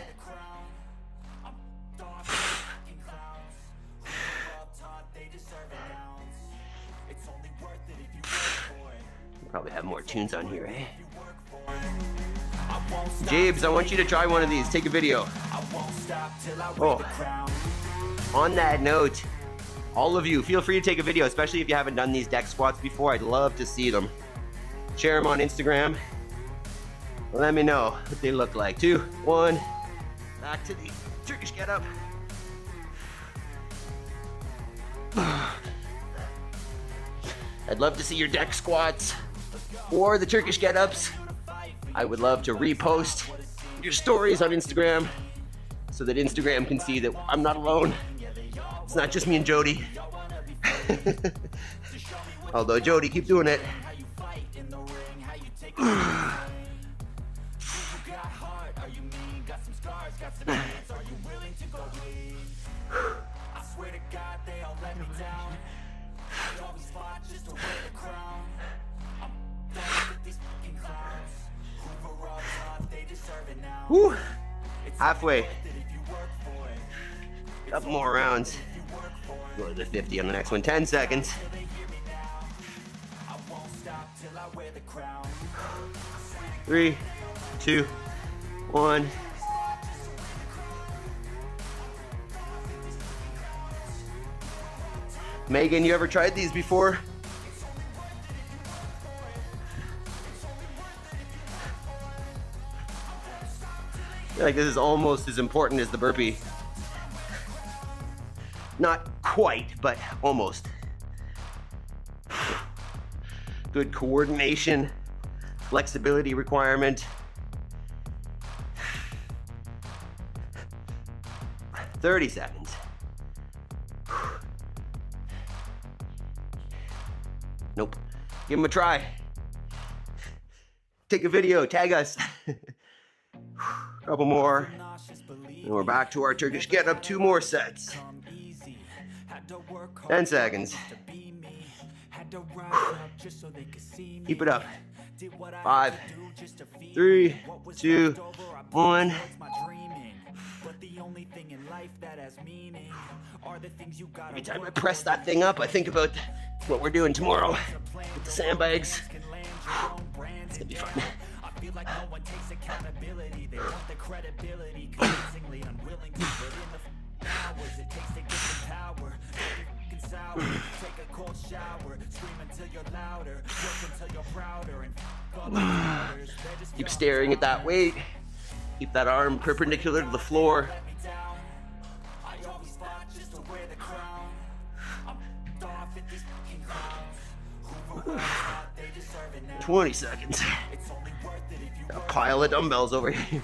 Speaker 1: Probably have more tunes on here, eh? Jabes, I want you to try one of these. Take a video. Oh. On that note, all of you, feel free to take a video, especially if you haven't done these deck squats before. I'd love to see them. Share them on Instagram. Let me know what they look like. 2, 1, back to the Turkish get up. I'd love to see your deck squats or the Turkish get ups. I would love to repost your stories on Instagram so that Instagram can see that I'm not alone. It's not just me and Jody. Although, Jody, keep doing it. Woo! Halfway. Couple more rounds. Go to the 50 on the next one. 10 seconds. 3, 2, 1. Megan, you ever tried these before? I feel like this is almost as important as the burpee. Not quite, but almost. Good coordination, flexibility requirement. 30 seconds. Nope. Give them a try. Take a video, tag us. Couple more. And we're back to our Turkish get up. 2 more sets. 10 seconds. Keep it up. 5, 3, 2, 1. Every time I press that thing up, I think about what we're doing tomorrow with the sandbags. It's gonna be fun. I feel like no one takes accountability. They want the credibility, convincingly unwilling to put in the hours it takes to get the power. Sour, take a cold shower, scream until you're louder, work until you're prouder, and keep staring at that weight. Keep that arm perpendicular to the floor. 20 seconds. Got a pile of dumbbells over here.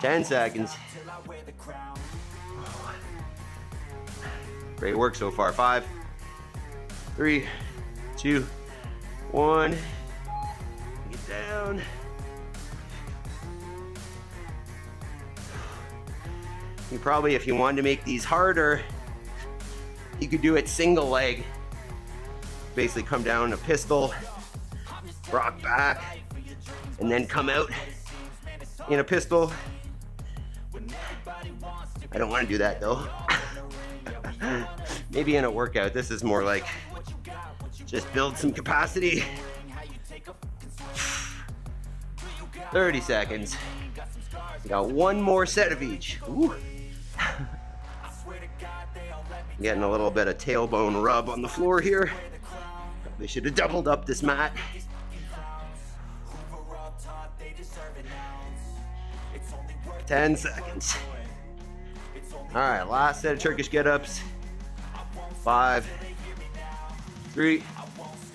Speaker 1: Ten seconds. Great work so far. 5, 3, 2, 1. Get down. You probably, if you wanted to make these harder, you could do it single leg. Basically come down a pistol, rock back, and then come out in a pistol. I don't want to do that though. Maybe in a workout. This is more like just build some capacity. 30 seconds. We got 1 more set of each. Ooh. Getting a little bit of tailbone rub on the floor here. Probably should have doubled up this mat. 10 seconds. All right, last set of Turkish get-ups. 5, 3,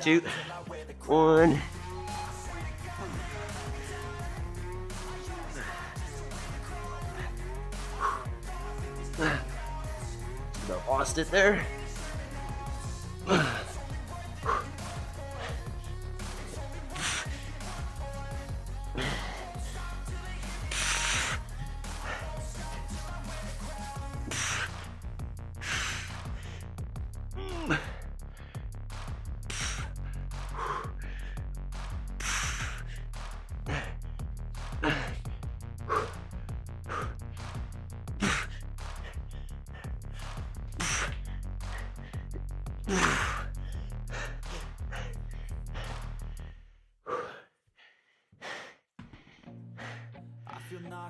Speaker 1: 2, 1. Lost it there.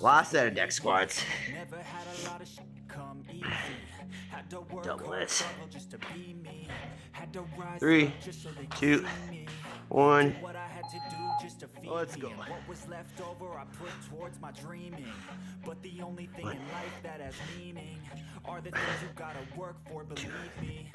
Speaker 1: Last set of deck squats. Double this. 3, 2, 1. Let's go.
Speaker 2: What was left over I put towards my dreaming. But the only thing in life that has meaning are the things you gotta work for, believe me.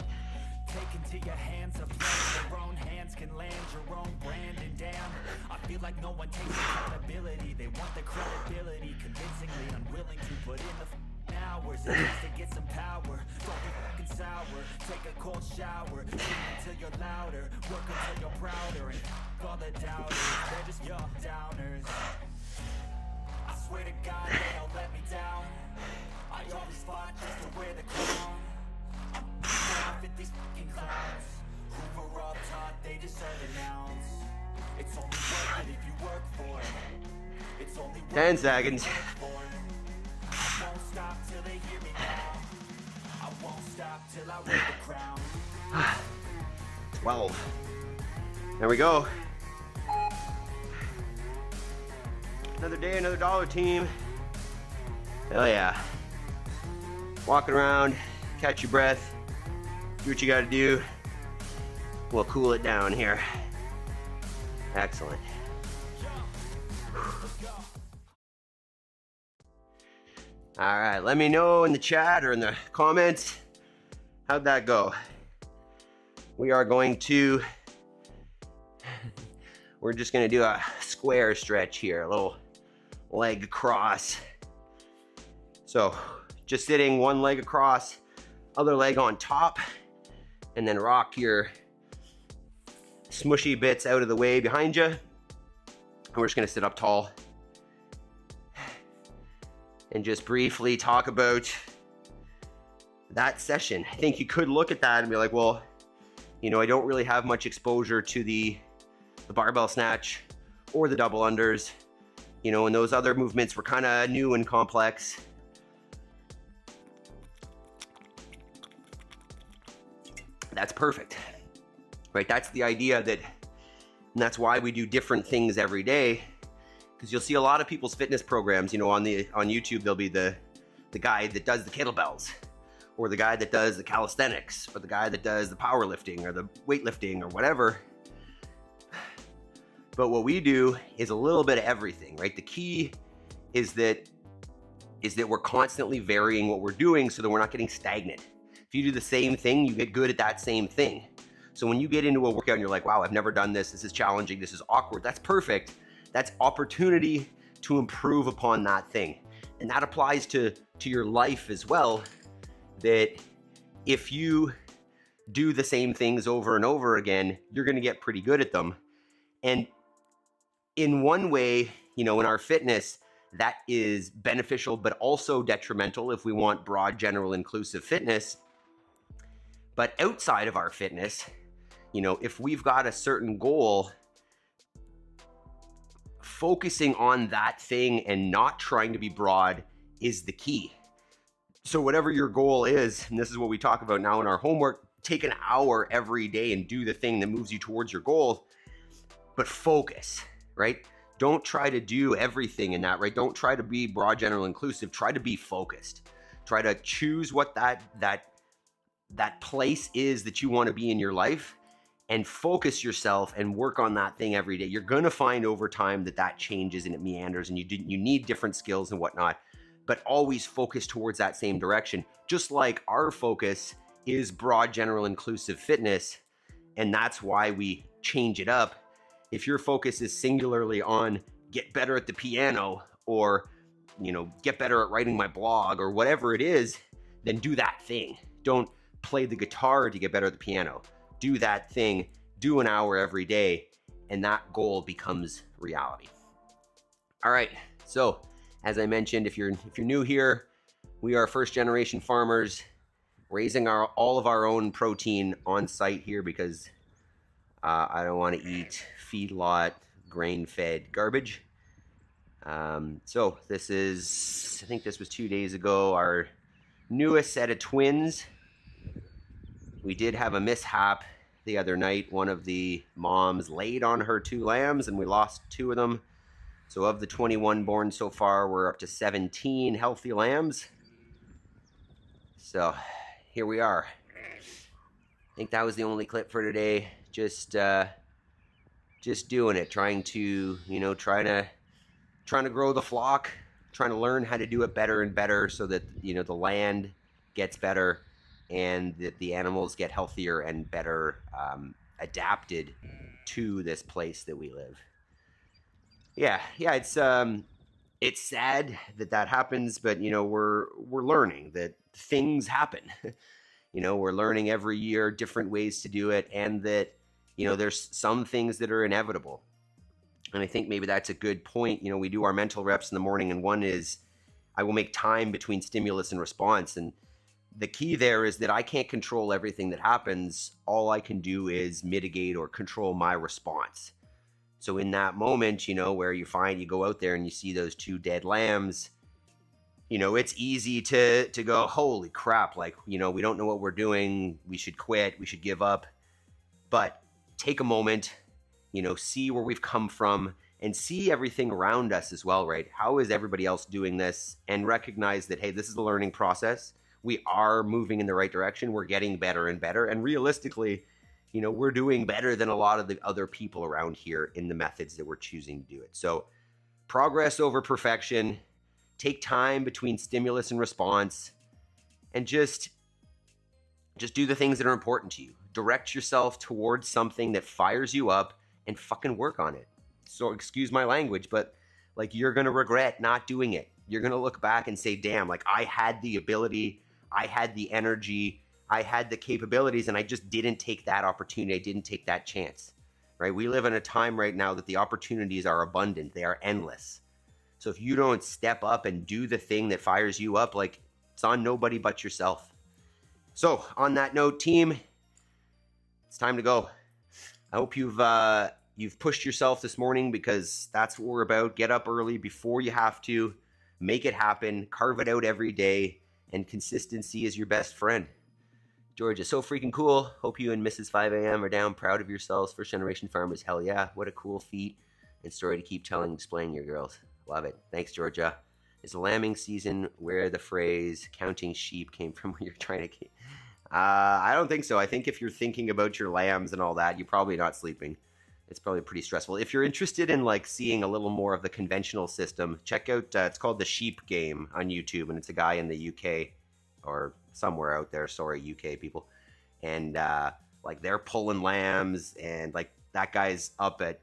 Speaker 2: Take into your hands a plan, your own hands can land your own brand. And damn, I feel like no one takes accountability. They want the credibility, convincingly unwilling to put in the hours just to get some power. Don't be fucking sour, take a cold shower, sing until you're louder, work until you're prouder, and all the doubters, they're just your downers. I swear to God they don't let me down. I always fought just to wear the crown. I'm at these fucking clowns who were all taught they deserve an ounce. It's only worth it if you work for it. It's only worth
Speaker 1: 10 seconds.
Speaker 2: I won't stop till they hear me now. I won't stop till I wear the crown.
Speaker 1: 12. There we go. Another day, another dollar, team. Hell yeah. Walking around, catch your breath, do what you gotta do. We'll cool it down here. Excellent. All right, let me know in the chat or in the comments, how'd that go? We are going to, we're just gonna do a square stretch here, a little leg cross. So just sitting one leg across, other leg on top, and then rock your smushy bits out of the way behind you. And we're just gonna sit up tall and just briefly talk about that session. I think you could look at that and be like, well, you know, I don't really have much exposure to the barbell snatch or the double unders, you know, and those other movements were kind of new and complex. That's perfect, right? That's the idea and that's why we do different things every day. Because you'll see a lot of people's fitness programs, you know, on YouTube, there'll be the guy that does the kettlebells, or the guy that does the calisthenics, or the guy that does the powerlifting or the weightlifting or whatever. But what we do is a little bit of everything, right? The key is that we're constantly varying what we're doing so that we're not getting stagnant. If you do the same thing, you get good at that same thing. So when you get into a workout and you're like, wow, I've never done this, this is challenging, this is awkward, that's perfect. That's opportunity to improve upon that thing. And that applies to your life as well, that if you do the same things over and over again, you're gonna get pretty good at them. And in one way, you know, in our fitness, that is beneficial, but also detrimental if we want broad, general, inclusive fitness. But outside of our fitness, you know, if we've got a certain goal, focusing on that thing and not trying to be broad is the key. So whatever your goal is, and this is what we talk about now in our homework, take an hour every day and do the thing that moves you towards your goal, but focus, right? Don't try to do everything in that, right? Don't try to be broad, general, inclusive. Try to be focused. Try to choose what that place is that you want to be in your life, and focus yourself and work on that thing every day. You're gonna find over time that changes and it meanders, and you need different skills and whatnot, but always focus towards that same direction. Just like our focus is broad, general, inclusive fitness, and that's why we change it up. If your focus is singularly on get better at the piano, or, you know, get better at writing my blog, or whatever it is, then do that thing. Don't play the guitar to get better at the piano. Do that thing, do an hour every day, and that goal becomes reality. All right, so as I mentioned, if you're new here, we are first generation farmers raising all of our own protein on site here because I don't want to eat feedlot grain-fed garbage. So this is, I think this was 2 days ago, our newest set of twins. We did have a mishap the other night. One of the moms laid on her 2 lambs and we lost 2 of them. So of the 21 born so far, we're up to 17 healthy lambs. So here we are. I think that was the only clip for today. Just doing it, trying to, trying to grow the flock, trying to learn how to do it better and better so that, the land gets better and that the animals get healthier and better adapted to this place that we live. Yeah, it's sad that happens, but we're learning that things happen. We're learning every year different ways to do it, and that there's some things that are inevitable. And I think maybe that's a good point. We do our mental reps in the morning, and one is I will make time between stimulus and response. And the key there is that I can't control everything that happens. All I can do is mitigate or control my response. So in that moment, where you go out there and you see those 2 dead lambs, it's easy to go, holy crap, like, we don't know what we're doing. We should quit. We should give up. But take a moment, see where we've come from and see everything around us as well, right? How is everybody else doing this? And recognize that, hey, this is a learning process. We are moving in the right direction. We're getting better and better. And realistically, we're doing better than a lot of the other people around here in the methods that we're choosing to do it. So progress over perfection, take time between stimulus and response, and just do the things that are important to you. Direct yourself towards something that fires you up and fucking work on it. So excuse my language, but like, you're going to regret not doing it. You're going to look back and say, damn, like, I had the ability, I had the energy, I had the capabilities, and I just didn't take that opportunity. I didn't take that chance, right? We live in a time right now that the opportunities are abundant. They are endless. So if you don't step up and do the thing that fires you up, like, it's on nobody but yourself. So on that note, team, it's time to go. I hope you've pushed yourself this morning, because that's what we're about. Get up early before you have to. Make it happen. Carve it out every day. And consistency is your best friend. Georgia, so freaking cool. Hope you and Mrs. 5 a.m. are down proud of yourselves. First generation farmers. Hell yeah. What a cool feat and story to keep telling and displaying your girls. Love it. Thanks, Georgia. Is the lambing season where the phrase counting sheep came from, when you're trying to keep... I don't think so. I think if you're thinking about your lambs and all that, you're probably not sleeping. It's probably pretty stressful. If you're interested in like seeing a little more of the conventional system, check out, it's called The Sheep Game on YouTube, and it's a guy in the UK or somewhere out there. Sorry, UK people. And like, they're pulling lambs, and like, that guy's up at,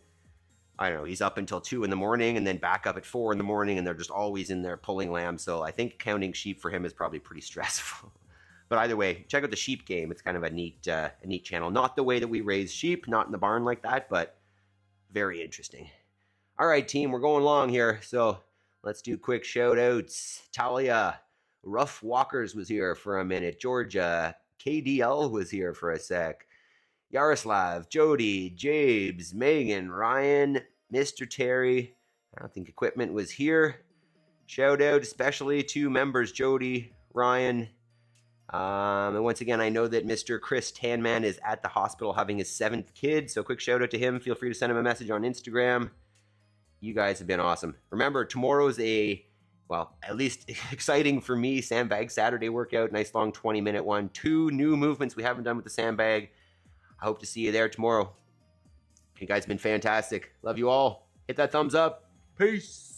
Speaker 1: I don't know, he's up until 2 in the morning and then back up at 4 in the morning, and they're just always in there pulling lambs. So I think counting sheep for him is probably pretty stressful. But either way, check out The Sheep Game. It's kind of a neat channel. Not the way that we raise sheep, not in the barn like that, but very interesting. All right, team, we're going long here, so let's do quick shout outs. Talia, Rough Walkers was here for a minute. Georgia, KDL was here for a sec. Yaroslav, Jody, Jabes, Megan, Ryan, Mr. Terry. I don't think equipment was here. Shout out especially to members Jody, Ryan. And once again, I know that Mr. Chris Tanman is at the hospital having his 7th kid, so quick shout out to him. Feel free to send him a message on Instagram. You guys have been awesome. Remember, tomorrow's at least exciting for me, sandbag Saturday workout. Nice long 20-minute one. 2 new movements we haven't done with the sandbag. I hope to see you there tomorrow. You guys have been fantastic. Love you all. Hit that thumbs up. Peace.